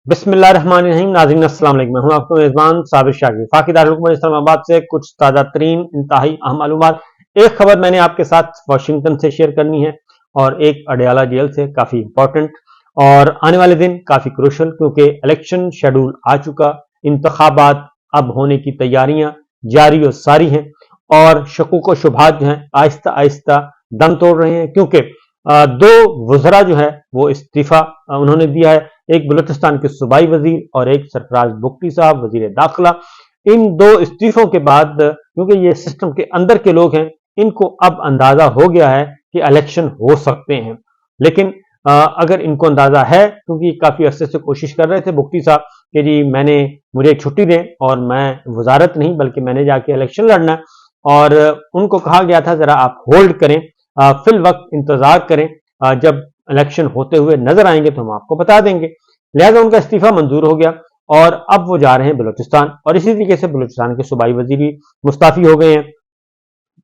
बिस्मिल्लाहिर्रहमानिर्रहीम। नाज़रीन अस्सलाम वालेकुम। मैं हूं आपको मेजबान साबिर शाकिर। वफाकी दारुल इस्लामाबाद से कुछ ताज़ा तरीन इंतहाई अहम मालूमात। एक खबर मैंने आपके साथ वाशिंगटन से शेयर करनी है और एक अडयाला जेल से, काफ़ी इंपॉर्टेंट और आने वाले दिन काफ़ी क्रूशल, क्योंकि इलेक्शन शेड्यूल आ चुका, इंतखाबात अब होने की तैयारियां जारी और सारी हैं और शकूक व शुबहात जो हैं आहिस्ता आहिस्ता दम तोड़ रहे हैं, क्योंकि दो वज़रा जो है वो इस्तीफा उन्होंने दिया है, एक बलूचिस्तान के सूबाई वजीर और एक सरफराज बुगटी साहब वजीर दाखिला। इन दो इस्तीफों के बाद, क्योंकि ये सिस्टम के अंदर के लोग हैं, इनको अब अंदाजा हो गया है कि इलेक्शन हो सकते हैं। लेकिन अगर इनको अंदाजा है, क्योंकि काफी अरसे से कोशिश कर रहे थे बुगटी साहब कि जी मुझे छुट्टी दें और मैं वजारत नहीं बल्कि मैंने जाके इलेक्शन लड़ना, और उनको कहा गया था जरा आप होल्ड करें, फिल वक्त इंतजार करें, जब इलेक्शन होते हुए नजर आएंगे तो हम आपको बता देंगे। लिहाजा उनका इस्तीफा मंजूर हो गया और अब वो जा रहे हैं बलूचिस्तान, और इसी तरीके से बलूचिस्तान के सूबाई वजीर भी मुस्ताफी हो गए हैं।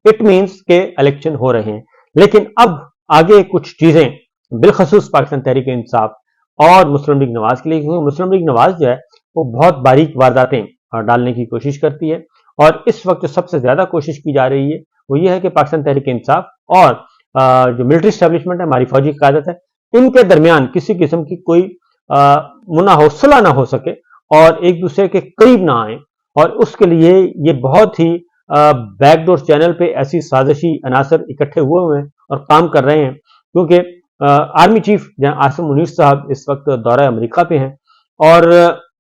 इट मीन्स के इलेक्शन हो रहे हैं। लेकिन अब आगे कुछ चीजें बिलखसूस पाकिस्तान तहरीक इंसाफ और मुस्लिम लीग नवाज के लिए, क्योंकि मुस्लिम लीग नवाज जो है वो बहुत बारीक वारदातें डालने की कोशिश करती है, और इस वक्त सबसे ज्यादा कोशिश की जा रही है वो ये है कि पाकिस्तान तहरीक इंसाफ और जो मिलिट्री स्टैब्लिशमेंट है, हमारी फौजी क़यादत है, इनके दरमियान किसी किस्म की कोई मुना हो, सुलह ना हो सके और एक दूसरे के करीब ना आए। और उसके लिए ये बहुत ही बैकडोर चैनल पे ऐसी साजिशी अनासर इकट्ठे हुए हैं और काम कर रहे हैं, क्योंकि आर्मी चीफ आसिम मुनीर साहब इस वक्त दौरा अमेरिका पे हैं और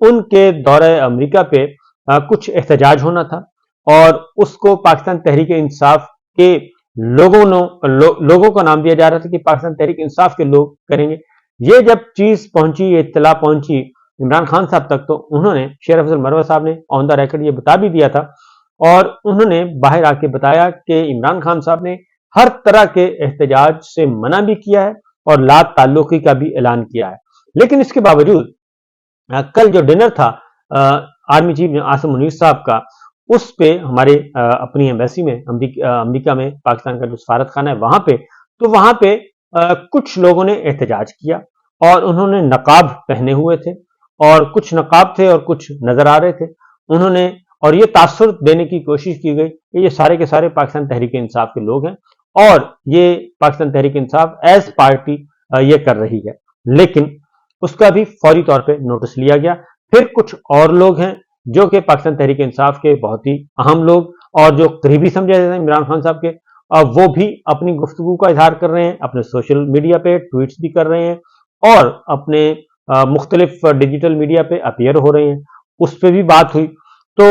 उनके दौरा अमेरिका पे कुछ एहतजाज होना था और उसको पाकिस्तान तहरीक इंसाफ के लोगों का नाम दिया जा रहा था कि पाकिस्तान तहरीक इंसाफ के लोग करेंगे। ये जब चीज पहुंची, इत्तला पहुंची इमरान खान साहब तक, तो उन्होंने शेर अफजल मरवा साहब ने ऑन द रिकॉर्ड ये बता भी दिया था और उन्होंने बाहर आके बताया कि इमरान खान साहब ने हर तरह के एहतजाज से मना भी किया है और ला ताल्लुकी का भी ऐलान किया है। लेकिन इसके बावजूद कल जो डिनर था आर्मी चीफ आसिम मुनीर साहब का, उस पे हमारे अपनी एम्बेसी में अमेरिका में पाकिस्तान का जो सफारत खाना है वहां पे, तो वहां पे कुछ लोगों ने एहतजाज किया और उन्होंने नकाब पहने हुए थे और कुछ नकाब थे और कुछ नजर आ रहे थे उन्होंने, और ये तासुर देने की कोशिश की गई कि ये सारे के सारे पाकिस्तान तहरीक इंसाफ के लोग हैं और ये पाकिस्तान तहरीक इंसाफ एज पार्टी ये कर रही है। लेकिन उसका भी फौरी तौर पे नोटिस लिया गया। फिर कुछ और लोग हैं जो कि पाकिस्तान तहरीक इंसाफ के बहुत ही अहम लोग और जो करीबी समझे जाते हैं इमरान खान साहब के, वो भी अपनी गुफ्तगू का इजहार कर रहे हैं, अपने सोशल मीडिया पे ट्वीट्स भी कर रहे हैं और अपने मुख्तलिफ डिजिटल मीडिया पे अपीयर हो रहे हैं, उस पर भी बात हुई। तो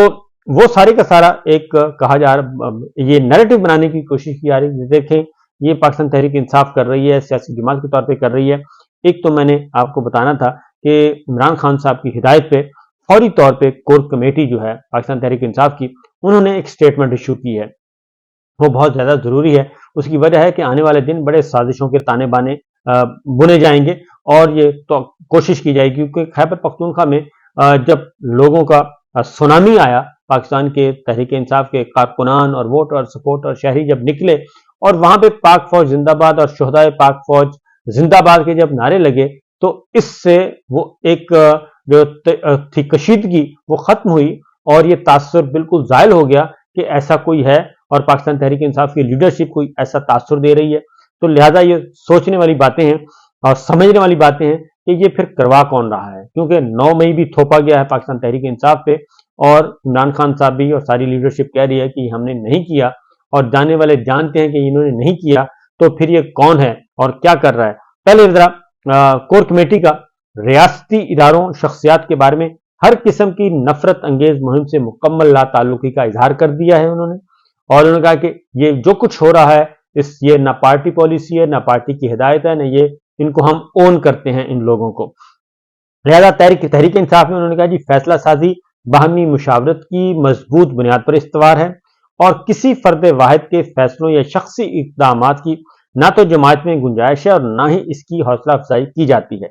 वो सारे का सारा एक कहा जा रहा, ये नैरेटिव बनाने की कोशिश की जा रही है। देखें, ये पाकिस्तान तहरीक इंसाफ कर रही है, सियासी जमात के तौर पर कर रही है। एक तो मैंने आपको बताना था कि इमरान खान साहब की हिदायत पे फौरी तौर पे कोर कमेटी जो है पाकिस्तान तहरीक इंसाफ की, उन्होंने एक स्टेटमेंट इशू की है, वो बहुत ज्यादा जरूरी है। उसकी वजह है कि आने वाले दिन बड़े साजिशों के ताने बाने बुने जाएंगे और ये तो कोशिश की जाएगी, क्योंकि खैबर पख्तूनख्वा में जब लोगों का सुनामी आया, पाकिस्तान के तहरीक इंसाफ के कारकुनान और वोटर सपोर्टर शहरी जब निकले और वहां पे पाक फौज जिंदाबाद और शोहदाए पाक फौज जिंदाबाद के जब नारे लगे, तो इससे वो एक जो थी कशीदगी वो खत्म हुई और ये तासुर बिल्कुल जायल हो गया कि ऐसा कोई है और पाकिस्तान तहरीक इंसाफ की लीडरशिप कोई ऐसा तासुर दे रही है। तो लिहाजा ये सोचने वाली बातें हैं और समझने वाली बातें हैं कि ये फिर करवा कौन रहा है, क्योंकि 9 मई भी थोपा गया है पाकिस्तान तहरीक इंसाफ पे और इमरान खान साहब भी और सारी लीडरशिप कह रही है कि हमने नहीं किया, और जाने वाले जानते हैं कि इन्होंने नहीं किया, तो फिर ये कौन है और क्या कर रहा है। पहले जरा कोर कमेटी का रियासती इदारों शख्सियात के बारे में हर किस्म की नफरत अंगेज मुहिम से मुकम्मल ला ताल्लुकी का इजहार कर दिया है उन्होंने, और उन्होंने कहा कि ये जो कुछ हो रहा है ये ना पार्टी पॉलिसी है, ना पार्टी की हिदायत है, ना ये इनको हम ओन करते हैं इन लोगों को। लिहाजा तहरीक इंसाफ में उन्होंने कहा जी फैसला साजी बाहमी मुशावरत की मजबूत बुनियाद पर इस्तवार है और किसी फर्द वाहिद के फैसलों या शख्सी इक़दामात की ना तो जमात में गुंजाइश है और ना ही इसकी हौसला अफजाई की जाती है।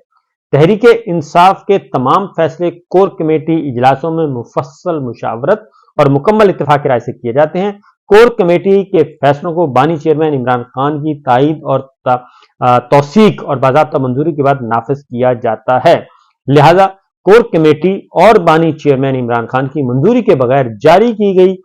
तहरीक इंसाफ के तमाम फैसले कोर कमेटी इजलासों में मुफस्सल मुशावरत और मुकम्मल इत्तेफाक राय से किए जाते हैं। कोर कमेटी के फैसलों को बानी चेयरमैन इमरान खान की तायीद और तौसीक और बाज़ाब्ता मंजूरी के बाद नाफिज किया जाता है। लिहाजा कोर कमेटी और बानी चेयरमैन इमरान खान की मंजूरी के बगैर जारी की गई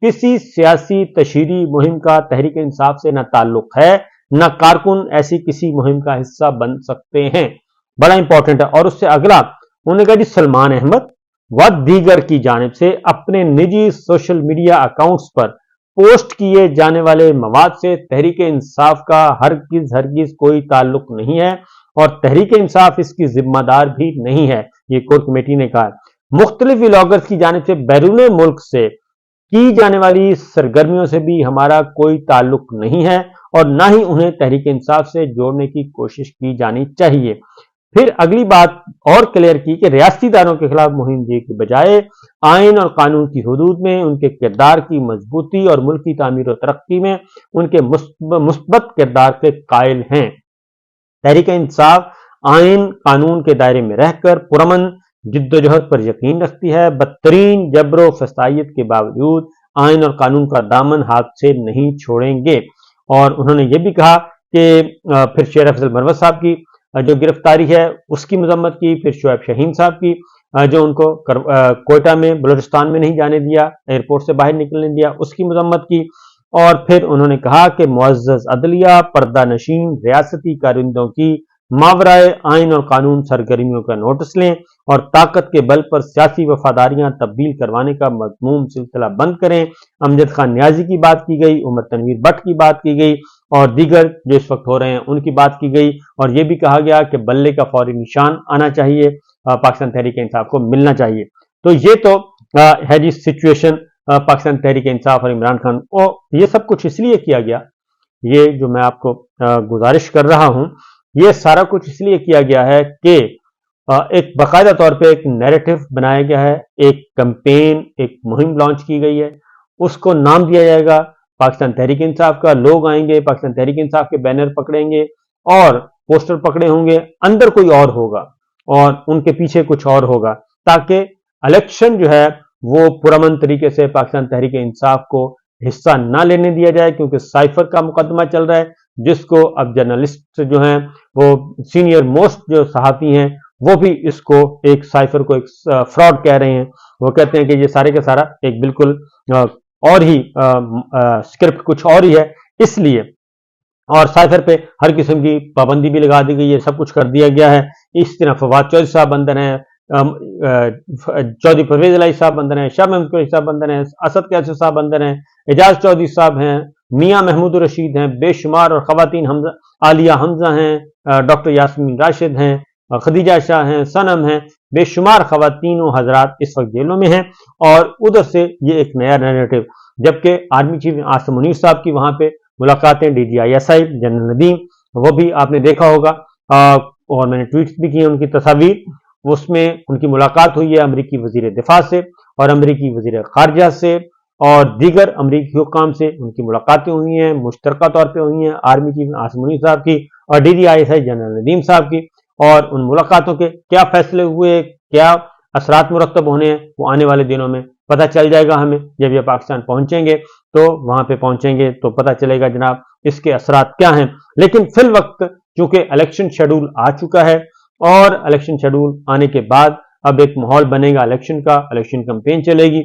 किसी सियासी तशहीरी मुहिम का तहरीक इंसाफ से न ताल्लुक है, न कारकुन ऐसी किसी मुहिम का हिस्सा बन सकते हैं। बड़ा इंपॉर्टेंट है। और उससे अगला उन्होंने कहा जी, सलमान अहमद व दीगर की जानिब से अपने निजी सोशल मीडिया अकाउंट्स पर पोस्ट किए जाने वाले मवाद से तहरीक इंसाफ का हरगिज कोई ताल्लुक नहीं है और तहरीक इंसाफ इसकी जिम्मेदार भी नहीं है, ये कोर कमेटी ने कहा। मुख्तलिफ व्लॉगर्स की जानिब से बैरून मुल्क से की जाने वाली सरगर्मियों से भी हमारा कोई ताल्लुक नहीं है और ना ही उन्हें तहरीक इंसाफ से जोड़ने की कोशिश की जानी चाहिए। फिर अगली बात और क्लियर की कि रियासती इदारों के खिलाफ मुहिम जी के बजाय आइन और कानून की हदूद में उनके किरदार की मजबूती और मुल्की तामीर और तरक्की में उनके मुस्बत किरदार के कायल हैं। तहरीक इंसाफ आइन कानून के दायरे में रहकर पुरअमन जिद्दोजहद पर यकीन रखती है। बदतरीन जबरो फसायत के बावजूद आइन और कानून का दामन हाथ से नहीं छोड़ेंगे। और उन्होंने ये भी कहा कि फिर शेर अफजल मरवत साहब की जो गिरफ्तारी है उसकी मजम्मत की, फिर शोएब शाहीन साहब की जो उनको कोयटा में बलूचिस्तान में नहीं जाने दिया, एयरपोर्ट से बाहर निकलने दिया, उसकी मजम्मत की। और फिर उन्होंने कहा कि मुअज़्ज़ज़ अदलिया पर्दा नशीन रियासती कारिंदों की मावराए आइन और कानून सरगर्मियों का नोटिस लें और ताकत के बल पर सियासी वफादारियां तब्दील करवाने का मज़मूम सिलसिला बंद करें। अमजद खान नियाजी की बात की गई, उमर तनवीर भट्ट की बात की गई और दीगर जो इस वक्त हो रहे हैं उनकी बात की गई। और यह भी कहा गया कि बल्ले का फौरी निशान आना चाहिए, पाकिस्तान तहरीक इंसाफ को मिलना चाहिए। तो ये तो है जी सिचुएशन पाकिस्तान तहरीक इंसाफ और इमरान खान। और ये सब कुछ इसलिए किया गया, ये जो मैं आपको गुजारिश कर रहा हूं, ये सारा कुछ इसलिए किया गया है कि एक बाकायदा तौर पे एक नैरेटिव बनाया गया है, एक कैंपेन, एक मुहिम लॉन्च की गई है, उसको नाम दिया जाएगा पाकिस्तान तहरीक इंसाफ का। लोग आएंगे, पाकिस्तान तहरीक इंसाफ के बैनर पकड़ेंगे और पोस्टर पकड़े होंगे, अंदर कोई और होगा और उनके पीछे कुछ और होगा, ताकि इलेक्शन जो है वो पुरअमन तरीके से पाकिस्तान तहरीक इंसाफ को हिस्सा ना लेने दिया जाए, क्योंकि साइफर का मुकदमा चल रहा है, जिसको अब जर्नलिस्ट जो हैं वो सीनियर मोस्ट जो सहाफी हैं वो भी इसको एक साइफर को एक फ्रॉड कह रहे हैं। वो कहते हैं कि ये सारे का सारा एक बिल्कुल और ही स्क्रिप्ट कुछ और ही है, इसलिए। और साइफर पे हर किस्म की पाबंदी भी लगा दी गई है, सब कुछ कर दिया गया है। इस तरह फवाद चौधरी साहब अंदर हैं, चौधरी परवेज इलाही साहब अंदर हैं, शाह महमूद साहब अंदर हैं, असद कैसर साहब अंदर हैं, एजाज चौधरी साहब हैं, मियां महमूद रशीद हैं, बेशुमार और खवातीन आलिया हमजा हैं, डॉक्टर यास्मीन राशिद हैं, खदीजा शाह हैं, सनम हैं, बेशुमार खवातीनों हजरात इस वक्त जेलों में हैं। और उधर से ये एक नया नैरेटिव, जबकि आर्मी चीफ आसिम मुनीर साहब की वहां पे मुलाकातें, DGISI जनरल नदीम, वो भी आपने देखा होगा और मैंने ट्वीट्स भी किए उनकी तस्वीर, उसमें उनकी मुलाकात हुई है अमरीकी वजीर दिफा से और अमरीकी वजीर खारजा से और दीगर अमरीकी हुक्काम से उनकी मुलाकातें हुई हैं, मुश्तरका तौर पर हुई हैं आर्मी चीफ आसिम मुनीर साहब की और DGISI जनरल नदीम साहब की। और उन मुलाकातों के क्या फैसले हुए, क्या असरात मुरतब होने हैं, वो आने वाले दिनों में पता चल जाएगा हमें। जब ये पाकिस्तान पहुंचेंगे तो वहां पे पहुंचेंगे तो पता चलेगा जनाब इसके असरात क्या हैं। लेकिन फिल वक्त चूंकि इलेक्शन शेड्यूल आ चुका है और इलेक्शन शेड्यूल आने के बाद अब एक माहौल बनेगा इलेक्शन का, इलेक्शन कैंपेन चलेगी,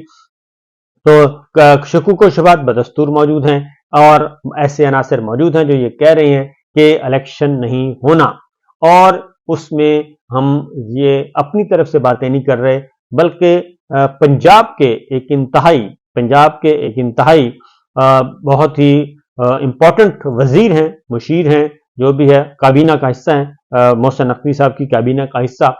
तो शकूक व शुबहात बदस्तूर मौजूद हैं और ऐसे अनासर मौजूद हैं जो ये कह रहे हैं कि इलेक्शन नहीं होना। और उसमें हम ये अपनी तरफ से बातें नहीं कर रहे, बल्कि पंजाब के एक इंतहाई बहुत ही इंपॉर्टेंट वजीर हैं, मुशीर हैं, जो भी है, काबीना का हिस्सा है, मोहसिन नकवी साहब की काबीना का हिस्सा,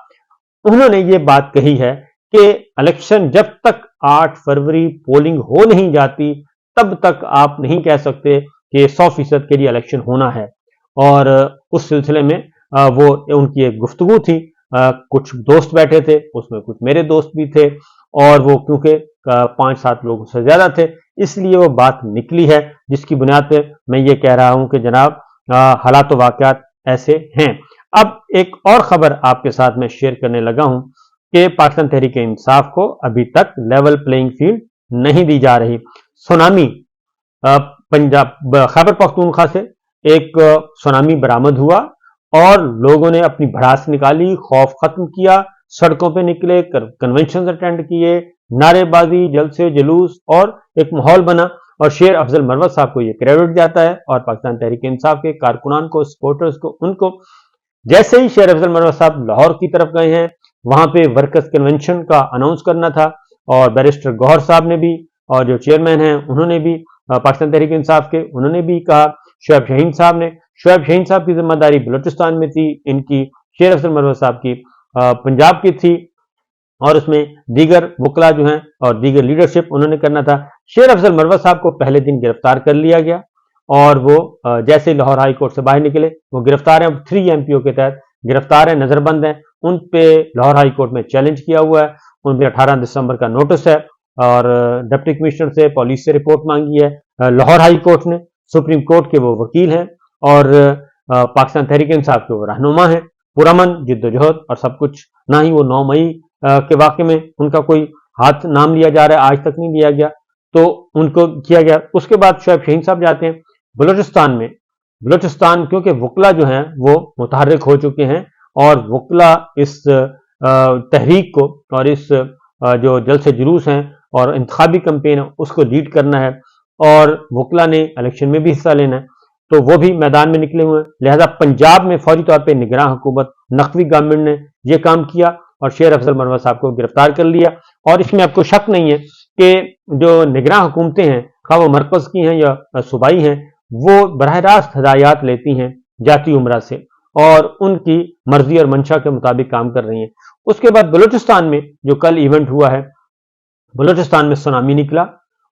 उन्होंने ये बात कही है कि इलेक्शन जब तक 8 फरवरी पोलिंग हो नहीं जाती तब तक आप नहीं कह सकते कि 100% के लिए इलेक्शन होना है। और उस सिलसिले में वो उनकी एक गुफ्तगू थी, कुछ दोस्त बैठे थे, उसमें कुछ मेरे दोस्त भी थे और वो क्योंकि 5-7 लोगों से ज्यादा थे, इसलिए वो बात निकली है, जिसकी बुनियाद पे मैं ये कह रहा हूं कि जनाब हालात वाक़यात ऐसे हैं। अब एक और खबर आपके साथ में शेयर करने लगा हूं कि पाकिस्तान तहरीक इंसाफ को अभी तक लेवल प्लेइंग फील्ड नहीं दी जा रही। सुनामी, पंजाब खैबर पख्तूनख्वा से एक सुनामी बरामद हुआ और लोगों ने अपनी भड़ास निकाली, खौफ खत्म किया, सड़कों पे निकले, कन्वेंशन अटेंड किए, नारेबाजी, जलसे जुलूस और एक माहौल बना और शेर अफजल मरवत साहब को ये क्रेडिट जाता है और पाकिस्तान तहरीक इंसाफ के कारकुनान को, सपोर्टर्स को, उनको जैसे ही शेर अफजल मरवत साहब लाहौर की तरफ गए हैं, वहां पे वर्कर्स कन्वेंशन का अनाउंस करना था और बैरिस्टर गौहर साहब ने भी और जो चेयरमैन हैं उन्होंने भी पाकिस्तान तहरीक इंसाफ के, उन्होंने भी कहा, शुएब शाहीन साहब ने, शुएब शाहीन साहब की जिम्मेदारी बलूचिस्तान में थी, इनकी शेर अफजल मरवत साहब की पंजाब की थी और उसमें दीगर वकला जो हैं और दीगर लीडरशिप उन्होंने करना था। शेर अफजल मरवत साहब को पहले दिन गिरफ्तार कर लिया गया और वो जैसे लाहौर हाई कोर्ट से बाहर निकले वो गिरफ्तार हैं, 3 MPO के तहत गिरफ्तार हैं, नजरबंद हैं, उन पे लाहौर हाई कोर्ट में चैलेंज किया हुआ है, उन पे 18 दिसंबर का नोटिस है और डिप्टी कमिश्नर से, पुलिस से रिपोर्ट मांगी है लाहौर हाई कोर्ट ने। सुप्रीम कोर्ट के वो वकील हैं और पाकिस्तान तहरीक इंसाफ के वो रहनुमा हैं, पुरअमन जिद्दोजहद और सब कुछ। ना ही वो 9 मई के वाक़े में उनका कोई हाथ नाम लिया जा रहा है, आज तक नहीं लिया गया, तो उनको किया गया। उसके बाद शुएब शाहीन साहब जाते हैं बलूचिस्तान में। बलूचिस्तान क्योंकि वकला जो हैं वो मुतहर्रिक हो चुके हैं और वकला इस तहरीक को और इस जो जलसे जुलूस हैं और इंतखाबी कैंपेन है उसको लीड करना है और वकला ने इलेक्शन में भी हिस्सा लेना है, तो वो भी मैदान में निकले हुए हैं। लिहाजा पंजाब में फौरी तौर पर निगरान हुकूमत नकवी गवर्नमेंट ने यह काम किया और शेर अफजल मरवत साहब को गिरफ्तार कर लिया। और इसमें आपको शक नहीं है कि जो निगरान हुकूमतें हैं, खा वो मरकज की हैं या सूबाई हैं, वो बराह रास्त हदायत लेती हैं जाती उमरा से और उनकी मर्जी और मंशा के मुताबिक काम कर रही हैं। उसके बाद बलूचिस्तान में जो कल इवेंट हुआ है, बलूचिस्तान में सुनामी निकला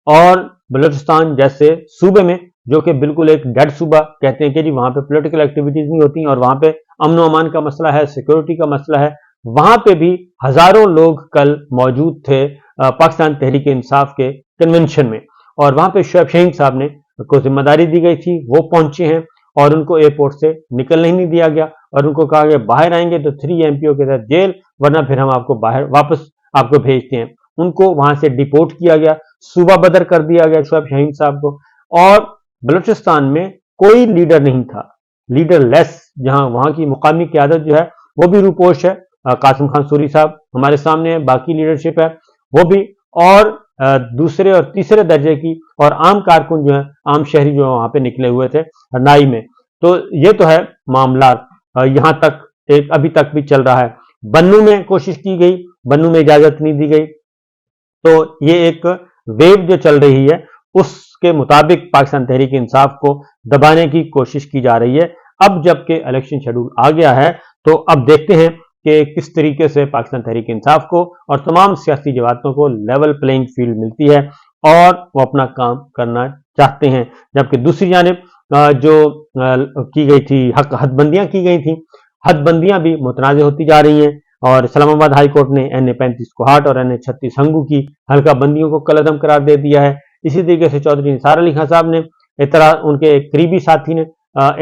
और बलूचिस्तान जैसे सूबे में जो कि बिल्कुल एक डेड सूबा कहते हैं कि जी वहां पे पॉलिटिकल एक्टिविटीज नहीं होती और वहां पे अमन अमान का मसला है, सिक्योरिटी का मसला है, वहां पे भी हजारों लोग कल मौजूद थे पाकिस्तान तहरीक इंसाफ के कन्वेंशन में और वहां पे शुएब शाहीन साहब ने को जिम्मेदारी दी गई थी, वो पहुंचे हैं और उनको एयरपोर्ट से निकलने ही नहीं दिया गया और उनको कहा गया बाहर आएंगे तो 3 MPO के तहत जेल, वरना फिर हम आपको बाहर वापस आपको भेजते हैं। उनको वहां से डिपोर्ट किया गया, सूबा बदर कर दिया गया शुएब शाहीन साहब को और बलूचिस्तान में कोई लीडर नहीं था, लीडर लेस, जहां वहां की मुकामी क़यादत जो है वो भी रूपोश है, कासिम खान सूरी साहब हमारे सामने है, बाकी लीडरशिप है वो भी, और दूसरे और तीसरे दर्जे की और आम कारकुन जो है, आम शहरी जो वहां पे निकले हुए थे नाई में। तो ये तो है मामला, यहां तक एक अभी तक भी चल रहा है। बन्नू में कोशिश की गई, बन्नू में इजाजत नहीं दी गई, तो ये एक वेव जो चल रही है उसके मुताबिक पाकिस्तान तहरीक इंसाफ को दबाने की कोशिश की जा रही है। अब जबकि इलेक्शन शेड्यूल आ गया है तो अब देखते हैं कि किस तरीके से पाकिस्तान तहरीक इंसाफ को और तमाम सियासी जमातों को लेवल प्लेइंग फील्ड मिलती है और वो अपना काम करना चाहते हैं। जबकि दूसरी जानिब जो की गई थी हदबंदियां की गई थी, हदबंदियां भी मुतनाज़ होती जा रही हैं और इस्लामाबाद हाई कोर्ट ने NA-35 कोहाट और NA-36 हंगू की हल्का बंदियों को कलअदम करार दे दिया है। इसी तरीके से चौधरी निसार अली खान साहब ने उनके एक करीबी साथी ने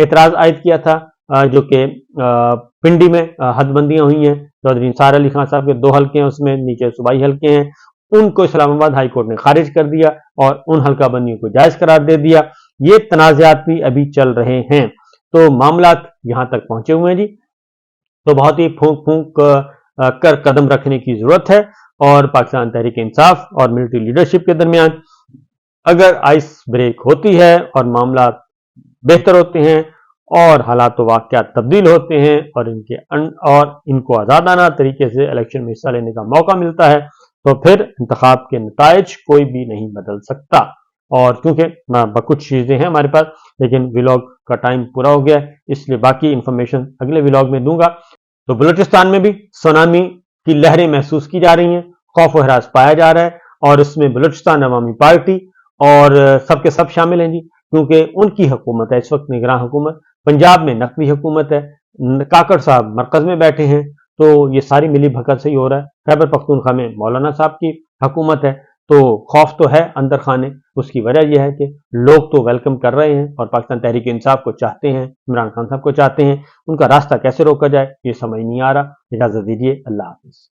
एतराज आयद किया था जो कि पिंडी में हदबंदियां हुई हैं। चौधरी निसार अली खान साहब के 2 हल्के हैं, उसमें नीचे सूबाई हल्के हैं, उनको इस्लामाबाद हाई कोर्ट ने खारिज कर दिया और उन हल्का बंदियों को जायज करार दे दिया। ये तनाज़ात भी अभी चल रहे हैं, तो मामला यहां तक पहुंचे हुए हैं जी। तो बहुत ही फूंक फूंक कर कदम रखने की जरूरत है और पाकिस्तान तहरीक इंसाफ और मिलिट्री लीडरशिप के दरमियान अगर आइस ब्रेक होती है और मामला बेहतर होते हैं और हालात वाक़यात तब्दील होते हैं और इनको आज़ादाना तरीके से इलेक्शन में हिस्सा लेने का मौका मिलता है, तो फिर इंतखाब के नताइज कोई भी नहीं बदल सकता। और क्योंकि कुछ चीज़ें हैं हमारे पास, लेकिन व्लॉग का टाइम पूरा हो गया है, इसलिए बाकी इंफॉर्मेशन अगले व्लॉग में दूंगा। तो बलूचिस्तान में भी सुनामी की लहरें महसूस की जा रही हैं, खौफ व हरास पाया जा रहा है और इसमें बलूचिस्तान अवामी पार्टी और सबके सब शामिल हैं जी, क्योंकि उनकी हुकूमत है इस वक्त निगरान हुकूमत। पंजाब में नकवी हुकूमत है, काकड़ साहब मरकज में बैठे हैं, तो ये सारी मिली भगत से ही हो रहा है। खैबर पख्तूनख्वा में मौलाना साहब की हुकूमत है, तो खौफ तो है अंदर खाने। उसकी वजह यह है कि लोग तो वेलकम कर रहे हैं और पाकिस्तान तहरीक इंसाफ को चाहते हैं, इमरान खान साहब को चाहते हैं, उनका रास्ता कैसे रोका जाए ये समझ नहीं आ रहा। इजाजत दीजिए, अल्लाह हाफिज।